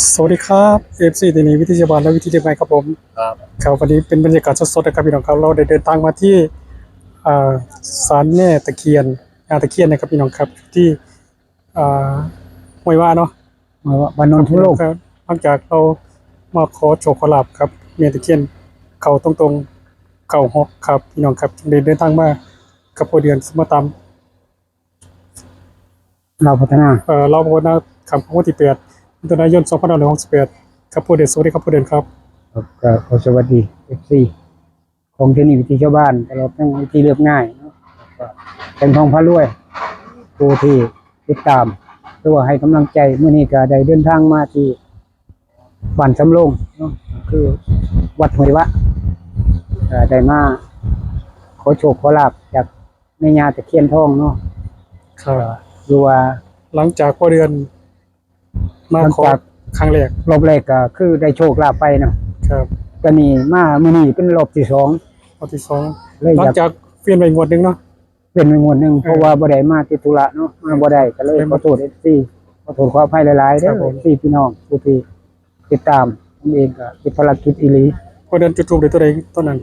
สวัสดีครับFC ทีนี้วิทยาบาลและวิทยาบาลครับผมครับครับวันนี้เป็นบรรยากาศสดๆนะครับพี่น้องครับเราได้เดินทางมาที่อ่าศาลแม่ตะเคียนตะเคียนนะครับพี่น้องครับที่อ่าห้วยว่าเนาะบ้านโนนทุโลกครับหลังจากเรามาขอโชคขอลาภครับแม่ตะเคียนเข่าตรงๆเข่าหกครับพี่น้องครับจึงได้เดินทางมากับพ่อเดือนสมมาตามเราพัฒนาเราบอกว่าครับวันที่8มิถุนายน2568ครับพ่อเดือนสวัสดีครับพ่อเดือนครับครับก็ขอสวัสดีFCของที่นี่วิธีชาวบ้านตลอดทั้งวิธีเรียบง่ายเนาะก็เป็นทองพระรวยผู้ที่ติดตามหรือว่าให้กำลังใจเมื่อนี้ก็ได้เดินทางมาที่บ้านสำโรงเนาะคือวัดห้วยวะได้มาขอโชคขอลาภจากแม่ย่าตะเคียนทองเนาะครับ ดูว่าหลังจากพ่อเดือนมาขอครั้งแรกรอบแรกก็คือได้โชคลาภไปเนาะครับก็นี่มามื้อนี้เป็นรอบที่สองรอบที่สองเลยอยาก หลังจากเปลี่ยนไปงวดหนึงเนาะเป็นไปงวดหนึ่งเพราะว่าบ่ได้มาติดธุระเนาะมาบ่ได้ก็เลยขอโทษ FC ขอโทษขออภัยหลายๆเด้อ FC พี่น้องผู้ที่ติดตามผมเองก็ติดภารกิจอีหลีพ่อเดือนจุดทูบได้ตัวใดต้นนั้น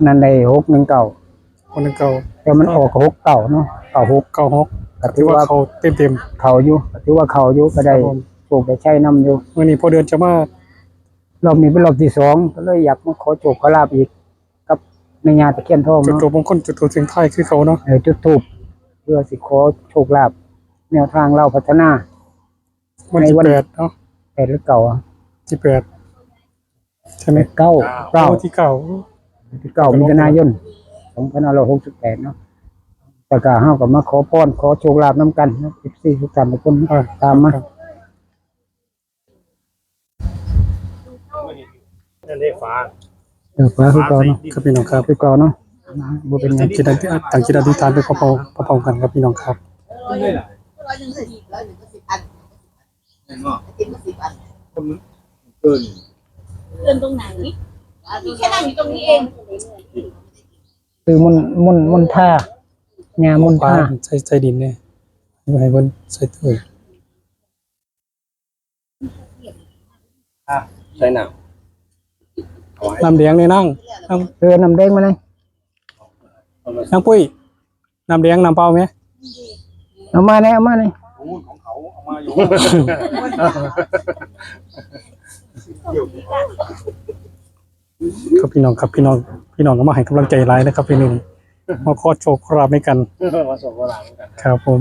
นั่นได้619คนหนึงเก่าแต่มันออก69เนาะ9696ก็ถืถือว่าอว่าเขาเต็มเข้าอยู่ก็ถือว่าเข้าอยู่ก็ได้ครับผม โชคได้ใช้นํอยู่มื้อนี้พ่อเดือนจะมาร อบนี้เป็นรอบที่สองก็เลยอยากมาขอโชคขอลาภอีกกับแม่ย่าตะเคียนทองจุด เนาะ ทูบมงคลจุดทูบเสียงไทายคือเขาเนาะจุดธูปเพื่อสิขอโชคลาภแนวทางเราพัฒนาวันที่8เนาะ8หรือเก่าอะที่8ใช่ไหมเก้าเก้า วันที่9 ที่9มิถุนายน2568เนาะแต่ก็เฮาก็มาขอพรขอโชคลาภนํกันนะ14ทุกท่านทุกคนตามมา นั่นเรียกฟ้า ฟ้าคือเก่าเนาะ ครับพี่น้องครับ คือเก่าเนาะบ่เป็นหยั ตั้ ง งจิตอธิษฐานไปพร้อมๆกันครับพี่น้องครับเกิน เดินตรงไหนมีแค่นั่งอยู่ตรงนี้เอง คือมนท่างามน ปลา ท่า ใส่ดินเนี่ยให้เพิ่นใส่ถ้วย ใช่หนัง น้ำแดงนี่นั่ง น้ำแดงมาเลย นั่งปุ้ยน้ำแดงน้ำเปล่าไหม เอามาเลยของเขาเอามาอยู่ ครับพี่น้องครับพี่น้องก็มาให้กำลังใจหลายนะครับพี่หนึ่งมาขอโชคขอลาภให้กัน มาส่งกระหลังกัน ครับผม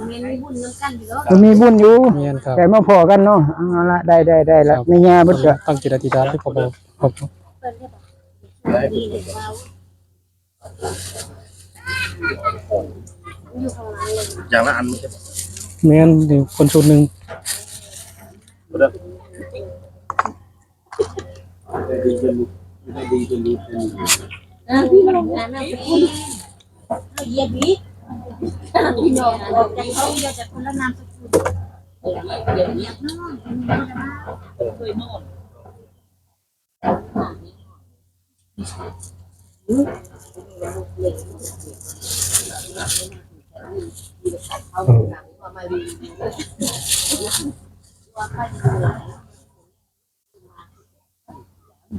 มีบุญน้ำกันอยู่แล้ว มันมีบุญอยู่ เมียนครับ แต่มาพอกันเนาะเอาละได้ละแม่ย่าเบิดก็ ตั้งจิตอธิษฐานให้พอครับ ดีเลยว่าอยู่ข้างหลังเลย อย่างละอันไม่ใช่ เมียนเดี๋ยวคนชุดหนึ่ง เด้อดีจนดีจนดี พี่น้องนะพี่เยี่ยบีพี่น้องบอกจากเขาเดียวจากคนละนามสกุลเดี๋ยวนี้น้องเคยนอน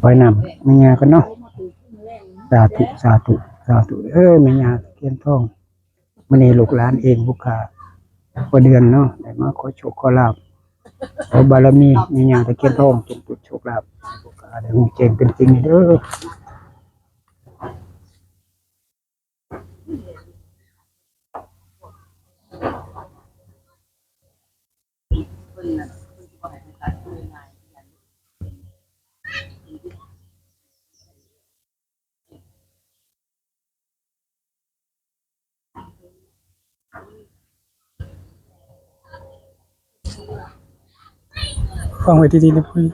ไปนำแม่ย่ากันเนาะสาธุแม่ย่าตะเคียนทองมื้อนี้ลูกหลานเองผู้ค้าบ่เดือนเนาะได้มาขอโชคขอลาภขอบารมีแม่ย่าตะเคียนทองจงจุดโชคลาภผู้ค้าได้ฮู้แจ้งเป็นจริงเด้อ ฟังไว้ดีๆนะพี่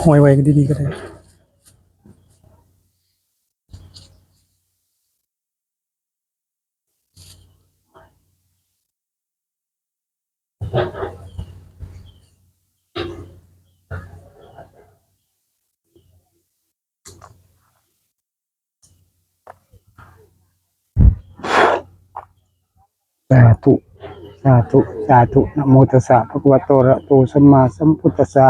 หอยไว้ดีๆก็ได้สาธุ สาธุสาธุนะโมตัสสะภะคะวะโตอะระหะโตสัมมาสัมพุทธัสสะ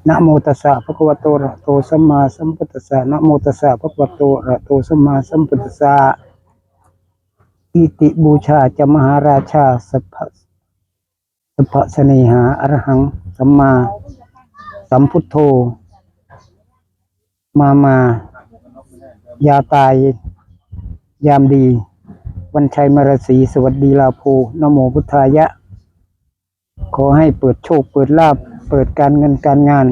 นะโมตัสสะภะคะวะโตอะระหะโตสัมมาสัมพุทธัสสะนะโมตัสสะภะคะวะโตอะระหะโตสัมมาสัมพุทธัสสะอิติบูชาจะมหาราชาสัพพะเสเนหาอรหังสัมมาสัมพุทโธมายาตายยามดีวันชัยมรสีสวัสดีลาโภนะโมพุทธายะขอให้เปิดโชคเปิดลาภเปิดการเงินการงาน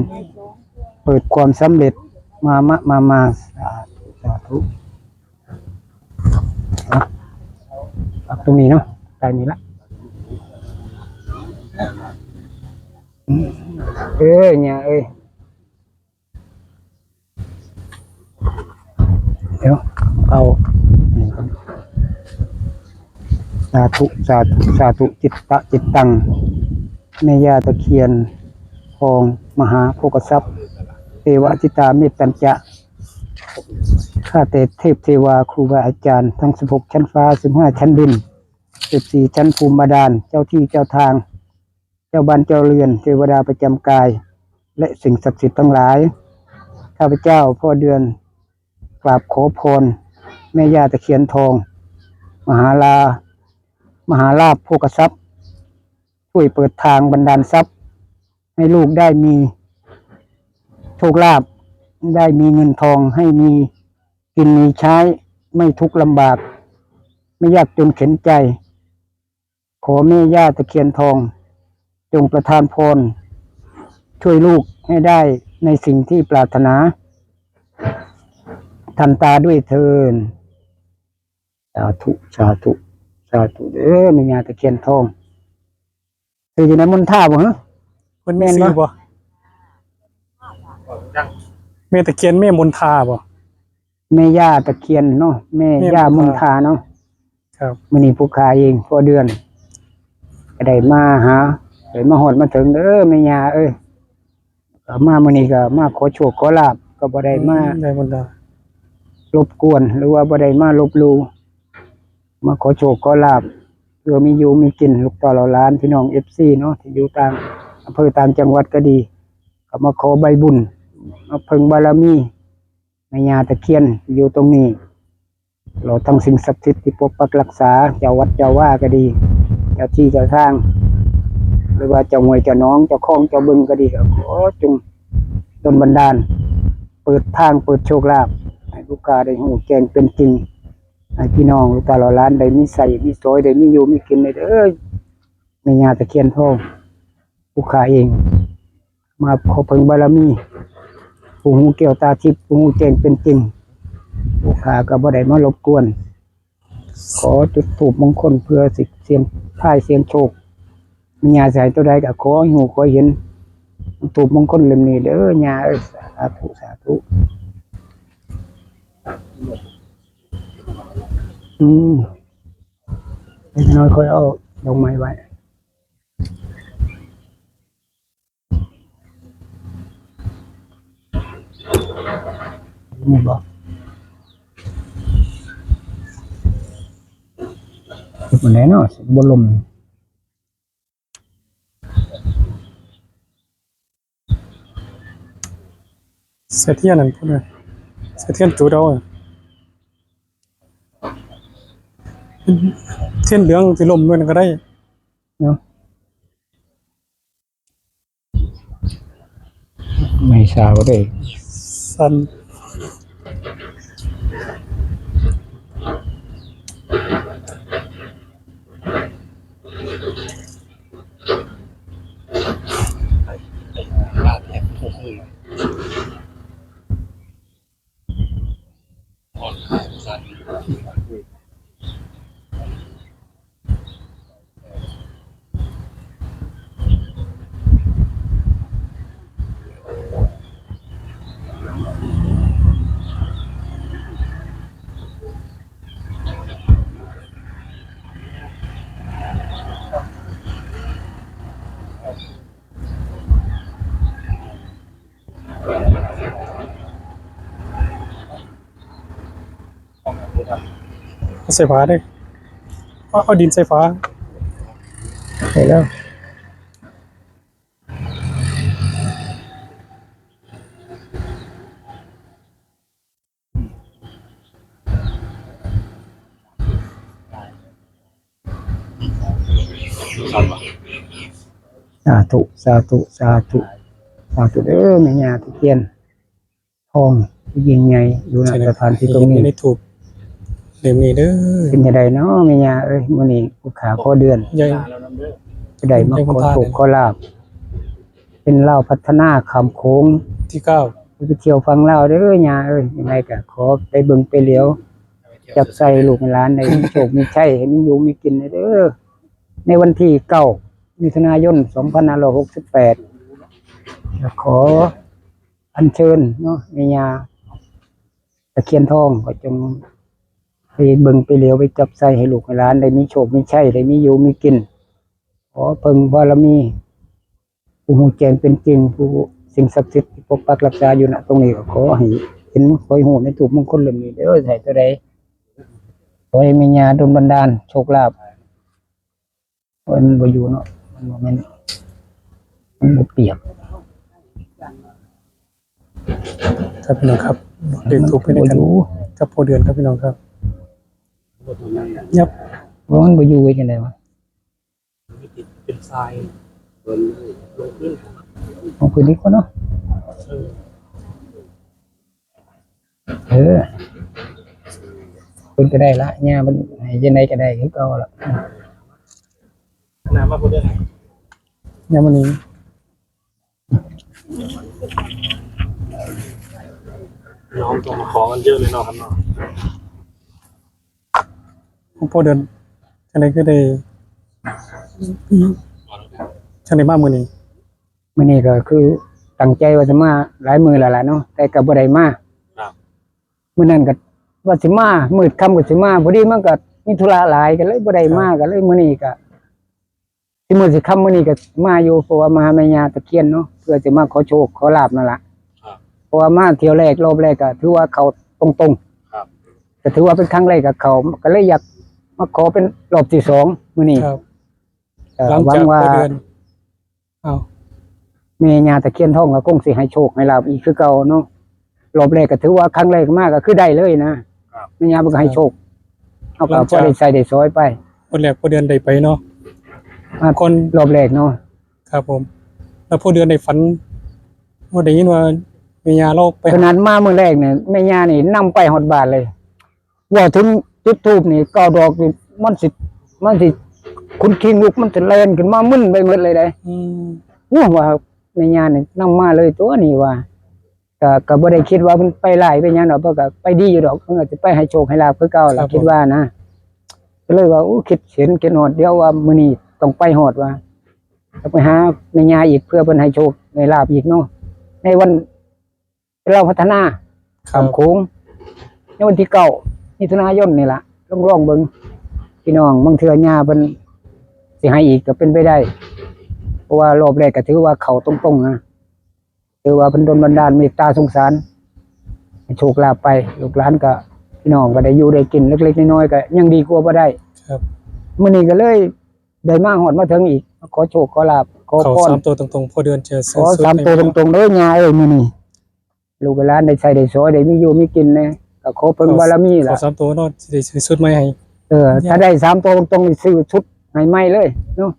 เปิดความสำเร็จมาสาธุตรงนี้เนาะตายนี้ละเนี่ยเดี๋ยวเอาสาธุสาธุสาธุจิตตังแม่ย่าตะเคียนทองมหาโภคทรัพย์เทวจิตาเมตตัญจะข้าแต่เทพเทวาครูบาอาจารย์ทั้ง16ชั้นฟ้า15ชั้นดิน14ชั้นภูมิบาดาลเจ้าที่เจ้าทางเจ้าบ้านเจ้าเรือนเทวดาประจำกายและสิ่งศักดิ์สิทธิ์ทั้งหลายข้าพเจ้าพ่อเดือนกราบขอพรแม่ย่าตะเคียนทองมหาลาภโภคทรัพย์ช่วยเปิดทางบันดาลทรัพย์ให้ลูกได้มีโชคลาภได้มีเงินทองให้มีกินมีใช้ไม่ทุกข์ลำบากไม่ยากจนเข็นใจขอแม่ย่าตะเคียนทองจงประทานพรช่วยลูกให้ได้ในสิ่งที่ปรารถนาทันตาด้วยเทินสาธุสาธุสาธุแม่ย่าตะเคียนทองอยู่ในมณฑาบ่ฮะ เพิ่นมีชื่อบ่แม่ตะเคียนแม่มนทาบ่ แม่ย่าตะเคียนเนาะแม่ย่ามณฑาเนาะ ครับ มื้อนี้ผู้ขาเองพอเดือนก็ได้มาหาได้มาฮอดมาถึงแม่ย่าก็มามื้อนี้ก็มาขอโชคขอลาภก็บ่ได้มา ได้มนทาร บกวนหรือว่าบ่ได้มาลบหลู่มาขอโชคขอลาภเพื่อมีอยู่มีกินลูกต่อหลานพี่น้อง FC เนาะที่อยู่ต่างอำเภอต่างจังหวัดก็ดีก็มาขอใบบุญมาเพิ่งบารมีแม่ย่าตะเคียนอยู่ตรงนี้เราทั้งสิ่งศักดิ์สิทธิ์ที่ปกปักรักษาเจ้าวัดเจ้าว่าก็ดีเจ้าที่เจ้าทางหรือว่าเจ้าห้วยเจ้าน้องเจ้าคลองเจ้าบึงก็ดีก็ขอจงดลบันดาลเปิดทางเปิดโชคลาภให้ลูกค้าได้ฮู้แจ้งเป็นจริงให้พี่น้องลูกตาหลานได้มีใส่มีสอยได้มีอยู่มีกินได้แม่ย่าตะเคียนทองผู้ค้าเองมาขอเพิ่งบารมีผู้หูแก้วตาทิพย์ผู้หูแจ้งเป็นจริงผู้ค้าก็บ่ได้มารบกวนขอจุดธูปมงคลเพื่อสิเสียงท้ายเสียงโชคแม่ย่าสิให้ตัวใดก็ขอให้ฮู้ขอเห็นธูปมงคลเล่มนี้เด้อย่าสาธุสาธุเล็กน้อยค่อยเอาดอกไม้ไว้นี่บอกเป็นไงเนาะบลมเสถียรนั่นพุ่นน่ะเสถียรจุดเอาเทียนเหลืองสิล่มด้วยนั่นก็ได้ เนาะไม่ทราบเลย สันใส่ฝาได้เอาดินใส่ฝา ช่แล้วสาธุสาธุสาธุสาธุเด้อแม่ย่าตะเคียนทองผู้ยิ่งใหญ่อยู่ณสถานที่ตรงนี้ ในถูกเล่มนี้เด้อ เป็นจังไดเนาะแม่ย่าเอ้ยมื้อนี้ผู้ขาขอเดือน ใหญ่ แล้วน้ำเด้อ จะได้มาขอโชคขอลาภเป็นลาวพัฒนาคำโค้ง ที่เก้า ไปเที่ยวฟังลาวเด้อย่าเอ้ยยังไงก็ขอไปเบิ่งไปเหลียวจับใส่ลูกหลานได้มีโชคมีชัยให้มีอยู่มีกินเด้อในวันที่9มิถุนายน2568ก็ขออัญเชิญเนาะแม่ย่าตะเคียนทองก็จงไปเบิ่งไปเหลียวไปจับใส่ให้ลูกหลานได้มีโชคมีชัยได้มีอยู่มีกินขอเพิ่งบารมีผู้หูแจ้งเป็นจริงผู้สิ่งศักดิ์สิทธิ์ที่ปกปักรักษาอยู่ณตรงนี้ก็ขอให้เห็นขอให้หูในถูกมงคลเล่มนี้เด้อใส่ตัวใดขอให้แม่ย่าดลบันดาลโชคลาภมันบ่อยู่เนาะมันบ่แม่นมันบ่เปียก ครับพี่น้องครับเด็กถูกไปด้วยกันกับพอเดือนครับพี่น้องครับยับ ว่ามันบ่อยู่ไว้จังได๋วะ เป็นทรายเดินลงขึ้น เอาคืนนี้ก่อนเนาะเออเพิ่นก็ได้ละย่ามันให้จังได๋ก็ได้คือเก่าล่ะ น้ำมาพูดได้ ยับวันนี้ น้องต้องมาขอกันเยอะเลยเนาะครับเนาะ พอเดือนจังไดก็ได้จังไดมามื้อนี้ มื้อนี้ก็คือตั้งใจว่าจะมาหลายมื้อแล้วล่ะเนาะแต่ก็บ่ได้มา ครับ มื้อนั้นก็ว่าสิมามืดค่ำก็สิมาพอดีมันก็มีธุระหลายก็เลยบ่ได้มาก็เลยมื้อนี้ก็สิมื้อสิค่ำมื้อนี้ก็มาอยู่เพราะว่ามาหาแม่ย่าตะเคียนเนาะเพื่อจะมาขอโชคขอลาภนั่นล่ะ ครับ เพราะว่ามาเที่ยวแรกรอบแรกก็ถือว่าเขาตรงๆ ครับ ก็ถือว่าเป็นครั้งแรกกับเขาก็เลยอยากมาขอเป็นรอบที่2มื้อนี้ ครับ ห หลัง วั จาก งว่า พอเดือนอ้าว แม่ย่าตะเคียนทองก็คงสิให้โชคให้ลาภอีกคือเก่าเนาะรอบแรกก็ถือว่าครั้งแรกมากก็คือได้เลยนะครับ แม่ย่ามันก็ให้โชคเอาก็พอได้ใส่ได้ซอยไป คนแรกพอเดือนได้ไปเนาะ คน รอบแรกเนาะ ครับผม แล้วพอเดือนได้ฝันว่าได้ยินว่ามียาเราไป ขนาดมามื้อแรกเนี่ยแม่ย่านี่นำไปฮอดบ้านเลยว่าถึงจุดธูปนี่9ดอกนี่มันสิคุณคิงลูกมันจะแล่นขึ้นมามึนไปหมดเลยได้ อืม ว่าแม่ย่านี่นำมาเลยตัวนี้ว่าก็บ่ได้คิดว่ามันไปหลายไปหยังดอกเพราะก็ไปดีอยู่ดอกเพิ่นก็สิไปให้โชคให้ลาภคือเก่าล่ะคิดว่านะก็เลยว่าคิดเห็นคิดฮอดเดี๋ยวว่ามื้อนี้ต้องไปฮอดว่าต้องไปหาแม่ย่าอีกเพื่อเพิ่นให้โชคให้ลาภอีกเนาะในวันเราพัฒนา ครับ คำโค้งในวันที่9มิถุนายนนี่ล่ะลองเบิ่งพี่น้องบางเทื่อย่าเพิ่นสิให้อีกก็เป็นไปได้ เพราะว่ารอบแรกก็ถือว่าเขาตรงๆนะถือว่าเป็นดลบันดาลเมตตาสงสารให้โชคลาภไปลูกหลานก็พี่น้องก็ได้อยู่ได้กินเล็กๆน้อยๆก็ยังดีกว่าบ่ได้ ครับ มื้อนี้ก็เลยได้มาฮอดมาถึงอีกขอโชคขอลาภขอ เขา พร 3ตัวตรงๆพอเดือนเจอ ขอ3ตัวตรงๆเลยยายเอ้ยมื้อนี้ลูกหลานได้ใช้ได้สอยได้มีอยู่มีกินแน่ก็ขอเพิ่งบารมี ขอ ล่ะ 3ตัวเนาะสิได้ซื้อชุดใหม่ให้ ถ้าได้3ตัวตรงๆนี่ซื้อชุดให้ใหม่เลยเนาะ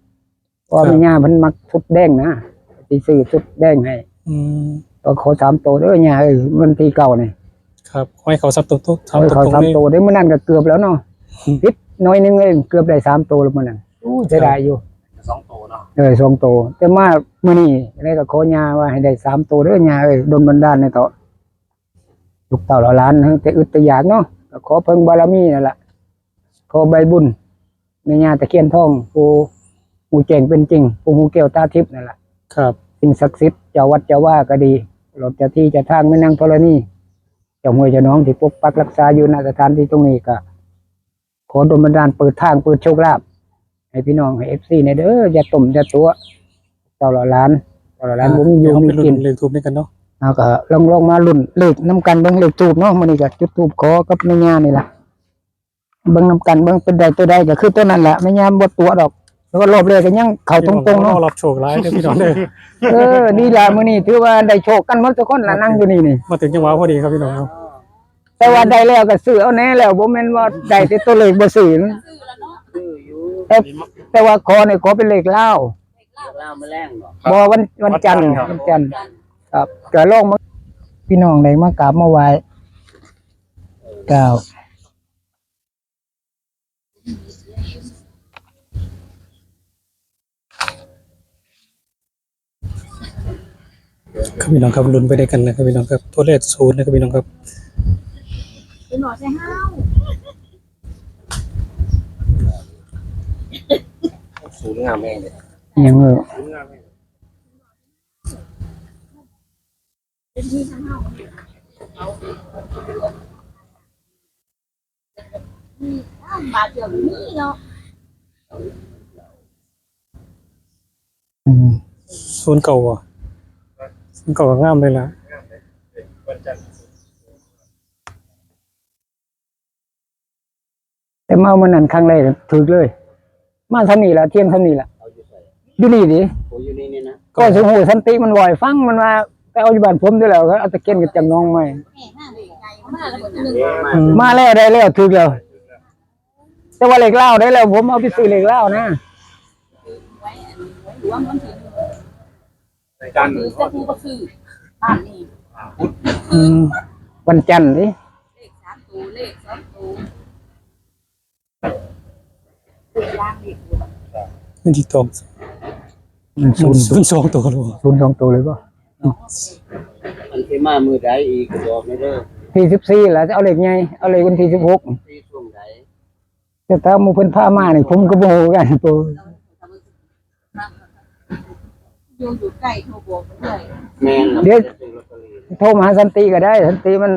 เพราะแม่ย่าเพิ่นมักชุดแดงนะสิซื้อชุดแดงให้ อืม ก็ขอ3ตัวเด้อย่าเอ้ยวันที่9นี่ ครับขอให้เขา3ตัวทุก ขอ 3ตัวตรง 3 นี้ ตัวได้มื้อนั้นก็เกือบแล้วเนาะนิดน้อยนึงเองเกือบได้3ตัวแล้วมื้อนั้นเสียดายอยู่ 2 ตัวเนาะ 2ตัวแต่มามื้อนี้ได้ก็ขอย่าว่าให้ได้3ตัวเด้อย่าเอ้ยดลบันดาลในเถาะลูกเต้าเหล่าหลานแต่อึดแต่อยากเนาะก็ขอเพิ่งบารมีนั่นล่ะขอใบบุญแม่ย่าตะเคียนทองผู้หูแจ้งเป็นจริงผู้หูแก้วตาทิพย์นั่นล่ะ ครับ สิ่งศักดิ์สิทธิ์เจ้าวัดเจ้าว่าก็ดีหลบเจ้าที่เจ้าทางแม่นางธรณีเจ้าห้วยเจ้าน้องที่ปกปักรักษาอยู่ณสถานที่ตรงนี้ก็ขอดลบันดาลเปิดทางเปิดโชคลาภให้พี่น้องให้ FC ในเด้ออย่าต้มอย่าตัวเจ้าเหล่าหลานบ่มีอยู่มีกิน เลขทูบนี่กันเนาะ เอาก็ลองมาลุ้นเลขน้ำกันเบิ่งเลขทูบเนาะมื้อนี้ก็จุดทูบขอกับแม่ย่านี่ล่ะเบิ่งน้ำกันเบิ่งเป็นใดตัวใดก็คือตัวนั้นแหละแม่ย่าบ่ตัวดอก แล้วก็รอบแรกก็ยังเข้าตรงๆเนาะ รับโชคร้ายเด้อพี่น้องเด้อ ดีล่ะมื้อนี้ถือว่าได้โชคกันหมดทุกคนล่ะนั่งอยู่นี่นี่ มาถึงจังหวะพอดีครับพี่น้องครับ แต่ว่าได้แล้วก็ซื้อเอาแน่แล้วบ่แม่นว่าได้แต่ตัวเลขบ่ซื้อนะแต่ว่าขอนี่ขอเป็นเลขลาว เล่ามาแรงบ่ บ่วันจันทร์วันจันทร์ครับก็ลองมาพี่น้องได้มากราบมาไหว้กล่าว ครับพี่น้องครับลุ้นไปได้วยกันนะครับพี่น้องครับตัวเลข0นะครับพี่น้องครับ เป็นหมอใช่ห้าว สูงงามแม่เลย อิหยังเออ สูงงามแม่ เป็นที่ทั้งห้าวบาดเจ็บนี่เนาะ 0เก่าอ่ะ0เก่าก็งามเลยล่ะ แต่มามื้อนั้นครั้งแรกถูกเลย มาเท่านี้ล่ะเที่ยงเท่านี้ล่ะ เอาอยู่ใส่ อยู่นี่ดิ โอ้อยู่นี่นะ ก็สิฮู้สันติมันบ่อยฟังมันว่าไปเอาอยู่บ้านผมด้วยแล้วก็เอาตะเกียนกับจังน้องใหม่ แม่ห้าเลยไงมาแล้วคนหนึ่ง มาแล้วได้แล้วถูกแล้วแต่ว่าเลขเล่าได้แล้วผมเอาไปซื้อเลขเล่านะ ไว้หรือว่ามันถือ กัน ถือจะพูดก็คือบ้านนี้ วันจันทร์ดิ เลข3ตัวเลข2ตัวตัวล่างเลข มันที่ตรง ศูนย์ 02ตัวเลย ศูนย์สองตัวเลยป่ะ อันที่มามือใดอีกบอกไม่เด้อ ที่14แล้วจะเอาเลขไงเอาเลขวันที่16 ที่ช่วงใด แต่ถ้าหมู่เพิ่นพามานี่ผมก็บ่ฮู้กันตัว อยู่ใกล้โทรบอกมันเลย แม่น เดี๋ยวโทรมาหาสันติก็ได้สันติมัน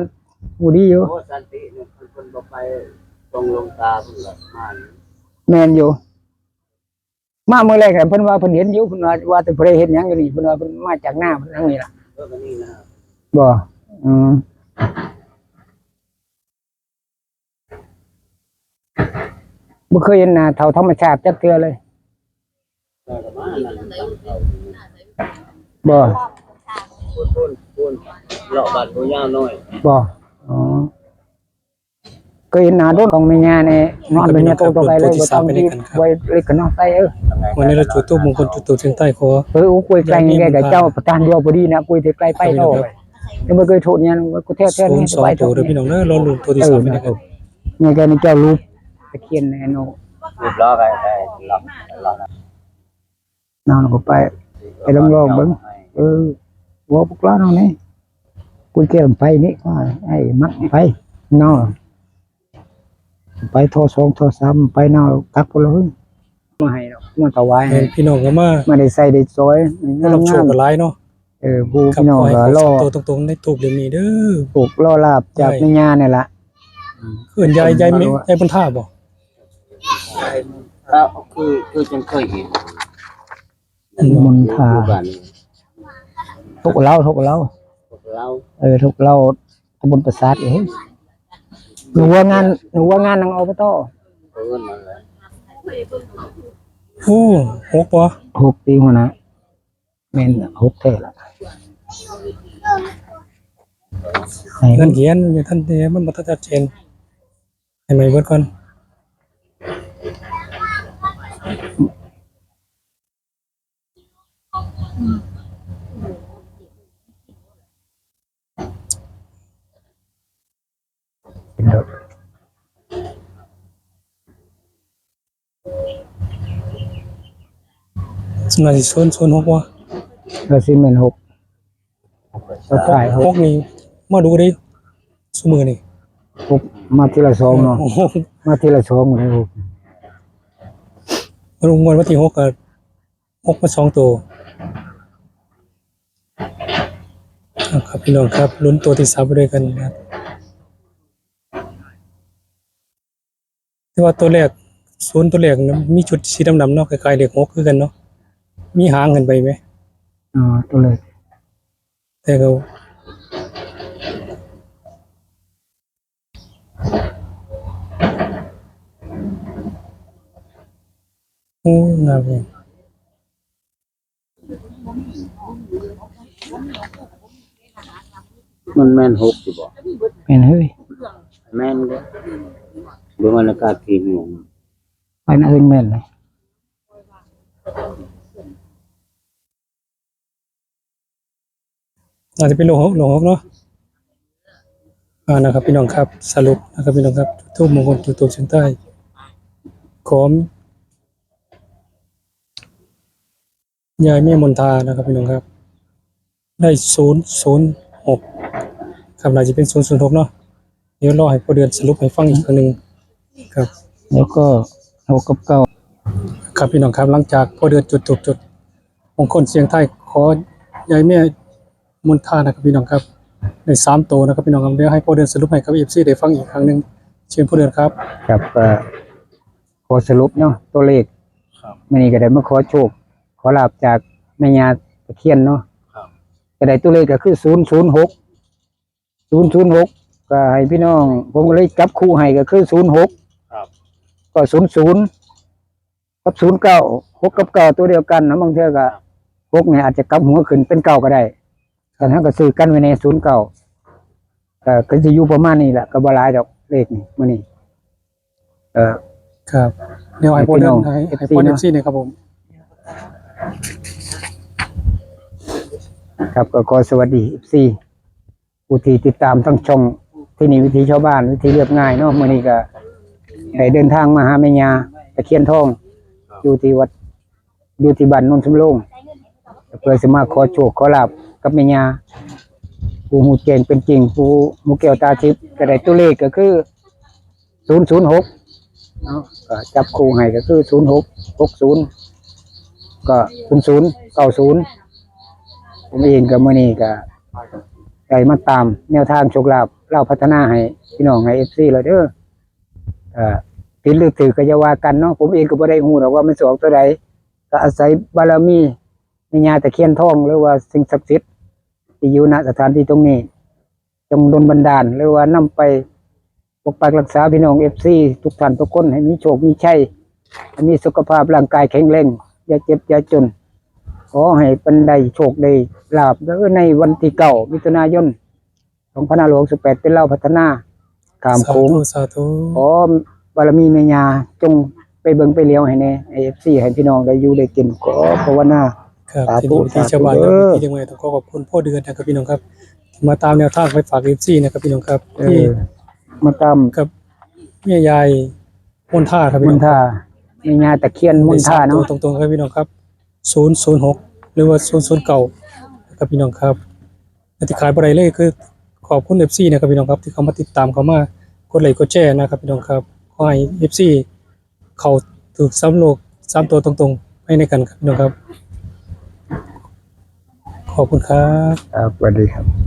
หูดีอยู่ โอ้สันติเนี่ยคนบ่ไปตรงลงตาเพิ่นละมา แม่นอยู่ มาเมื่อแรกเพิ่นว่าเพิ่นเห็นอยู่เพิ่นว่าแต่เพิ่นเห็นหยังอยู่นี่เพิ่นว่าเพิ่นมาจากหน้าเพิ่นทางนี้ล่ะ เพิ่นก็นี่นะ บ่บ่เคยเห็นหน้าเท่าธรรมชาติจักเทื่อเลย ก็มานั่นบ่เอาพูนเลาะบัดบ่ยาวน้อย บ่อ๋อเคยเห็นหน้าโดนของแม่ย่าเนี่ยนอนเป็นเนี่ยโตๆไปเลยบ่ต้องที่ไว้เล็กกันเนาะใส่วันนี้เราจุดทูปมงคลจุดตูเชียงใต้ขอ อุ้ยไกลนี่แกเจ้าประธานเดียวพอดีนะกุยแต่ไกลไปเนาะยังบ่เคยโทษเนี่ยกูแท้ๆนี่สบาย 02ตัวเด้อพี่น้องเด้อรอลุ้นตัวที่3นี่นะครับ เนี่ยแกนี่เจ้ารูปตะเคียนแน่เนาะ รูปล้อก็ได้ล็อก นอนก็ไปลองเบิ่งว่าพวกเราเนาะนี่กูเกี่ยวไปนี่ว่าไอ้มักไปเนาะไปโทร2โทร3ไปเนาะตักพลเลยมาให้เนาะมาถวายให้ พี่น้องก็มา มาได้ใส่ได้ซอย รับโชคกันหลายเนาะ ผู้ ครับ พี่น้อง ขอให้ ก็ เขา รอ ตัวตรงๆในทูปเดี๋ยวนี้เด้อ ปลูกรอลาบจากแม่ย่านี่ล่ะ เอิ้นยายไม่ยายบนท่าบ่ แล้วคือจังเคยเห็น มนทา บ้าน ทุกเรา พวกเรา ทุกเราตำบลประสาทเองหนูว่างานนางอบต เพิ่นนั่นแหละ โอ้6บ่ 6 ปีหัวนะแม่น6แท้ละ เงินเขียนอยู่ท่านเด้มันบ่ทันชัดเจนให้ใหม่เบิดก่อนสำนักที่006บ่ แล้วสิแม่น6สุดท้าย6นี่มาดูดิซุมื้อนี่ 6มาทีละ2เนาะ โอ้โห มาทีละ2เลย ลงงวดวันที่6ก็6มา2ตัวครับพี่น้องครับลุ้นตัวที่3ไปด้วยกันนะครับแต่ว่าตัวแรก0ตัวแรกนะมีจุดสีดำๆเนาะคล้ายๆเลข6คือกันเนาะมีหางกันไปไหม ตัวเลย แต่ก็ โอ้งามเลย มันแม่นหกอยู่บ่ เป็นเฮ้ย แม่นเด้อเบิ่งอากาศกี่โมง ไปนะเฮ้ยแม่นเลย อาจจะเป็นโลหกเนาะนะครับพี่น้องครับสรุปนะครับพี่น้องครับทูบมงคลจุดทูบเส้นใต้ของยายแม่มนทานะครับพี่น้องครับได้006ครับน่าจะเป็น006เนาะเดี๋ยวรอให้พอเดือนสรุปให้ฟังอีกครั้งหนึ่งครับ แล้วก็6กับ9ครับพี่น้องครับหลังจากพอเดือนจุดทูบจุดมงคลเสียงไทายขอยายแม่มนทานะครับพี่น้องครับใน3ตัวนะครับพี่น้องครับเดี๋ยวให้พอเดือนสรุปให้ครับ FC ได้ฟังอีกครั้งหนึ่งเชิญพอเดือนครับ ครับก็ขอสรุปเนาะตัวเลข ครับ มื้อนี้ก็ได้มาขอโชคขอลาบจากแม่ย่าตะเคียนเนาะ ครับ ก็ได้ตัวเลขก็คือ006ก็ให้พี่น้องผมก็เลยจับคู่ให้ก็คือ06 ครับ ก็00กับ09 6กับ9ตัวเดียวกันนะบางเทื่อก็6เนี่ยอาจจะกลับหัวขึ้นเป็น9ก็ได้แต่ถ้าก็ซื้อกันไว้ใน09ก็สิอยู่ประมาณนี้แหละก็บ่หลายดอกเลขนี่มื้อนี้ ครับเดี๋ยวให้พอเดือนให้พอเดือน FC ซี่เนี่ยครับผม ครับก็ขอสวัสดี FC ผู้ที่ติดตามทั้งช่องที่นี่วิถีชาวบ้านวิถีเรียบง่ายเนาะมื้อนี้ก็ได้เดินทางมาหาแม่ย่าตะเคียนทองอยู่ที่วัดอยู่ที่บ้านโนนสำโรงเพื่อสิมาขอโชคขอลาบกับแม่ย่าผู้หูแจ้งเป็นจริงผู้หูแก้วตาทิพย์ก็ได้ตัวเลขก็คือ006เนาะก็จับคู่ให้ก็คือ0660ก็0090ผมเองก็มื้อนี้ก็ได้มาตามแนวทางโชคลาภเล่าพัฒนาให้พี่น้องให้ FC แล้วเด้อผิดหรือถูกก็อย่าว่ากันเนาะผมเองก็บ่ได้ฮู้หรอกว่ามันสิออกตัวใดก็อาศัยบารมีแม่ย่าตะเคียนทองหรือว่าสิ่งศักดิ์สิทธิ์ที่อยู่ณสถานที่ตรงนี้จงดลบันดาลหรือว่านำไปปกปักรักษาพี่น้อง FC ทุกท่านทุกคนให้มีโชคมีชัยให้มีสุขภาพร่างกายแข็งแรงอย่าเจ็บอย่าจนขอให้เป็นได้โชคได้ลาภในวันที่9มิถุนายน2568เป็นเล่าพัฒนาขามโขง สาธุ ขอบารมีแม่ย่าจงไปเบิ่งไปเลี้ยวให้แน่ AFC ให้พี่น้องได้อยู่ได้กินขอภาวนา ครับ สาธุ ที่ชาวบ้าน สาธุ ที่เรียกว่าต้องขอขอบคุณพ่อเดือนนะครับพี่น้องครับที่มาตามแนวทางไปฝาก FC นะครับพี่น้องครับที่ มาตาม กับแม่ยายมนท่าครับ ม พี่น้ น อง ท่าแม่ย่าตะเคียนมนท่าเนาะ ตรงๆครับพี่น้องครับ006หรือว่า009นะครับพี่น้องครับและที่ขายบ่ได้เลยคือขอบคุณ FC นะครับพี่น้องครับที่เขามาติดตามเขามากดไลค์กดแชร์นะครับพี่น้องครับขอให้ FC เขาถูก3ตัวตรงๆให้ในกันครับพี่น้องครับขอบคุณครับ ครับสวัสดีครับ